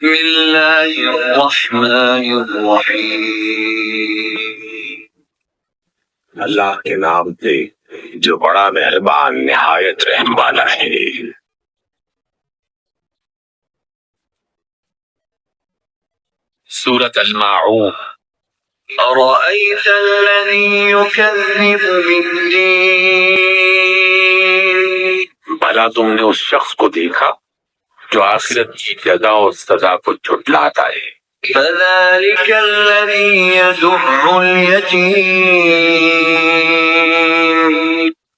بسم اللہ الرحمن الرحیم، اللہ کے نام سے جو بڑا مہربان نہایت رحم والا ہے۔ سورۃ الماعون۔ أرأيت الذي يكذب بالدين، بھلا تم نے اس شخص کو دیکھا جو آخرت کی جزا و سزا کو جھٹلاتا ہے؟ فذلك الذي يدع اليتيم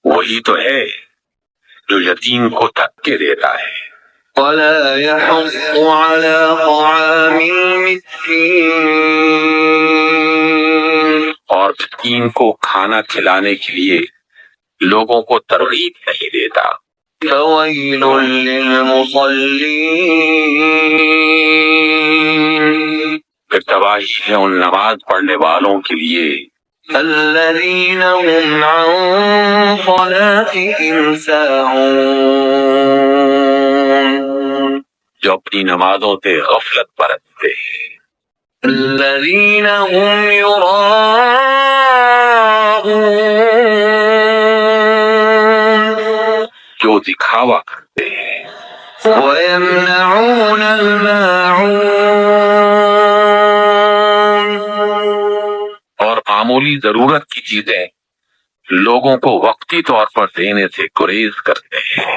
وہی تو ہے جو یتیم کو دھکے دیتا ہے ولا يحض على طعام المسكين، اور مسکین کو کھانا کھلانے کے لیے لوگوں کو ترغیب نہیں دیتا۔ فويل للمصلين پھر تباہی ہے ان نماز پڑھنے والوں کے لیے الذين هم عن صلاتهم ساهون، جو اپنی نمازوں سے غفلت برتتے ہیں، الذين هم يراءون جو دکھاوا کرتے ہیں ويمنعون الماعون، اور معمولی ضرورت کی چیزیں لوگوں کو وقتی طور پر دینے سے گریز کرتے ہیں۔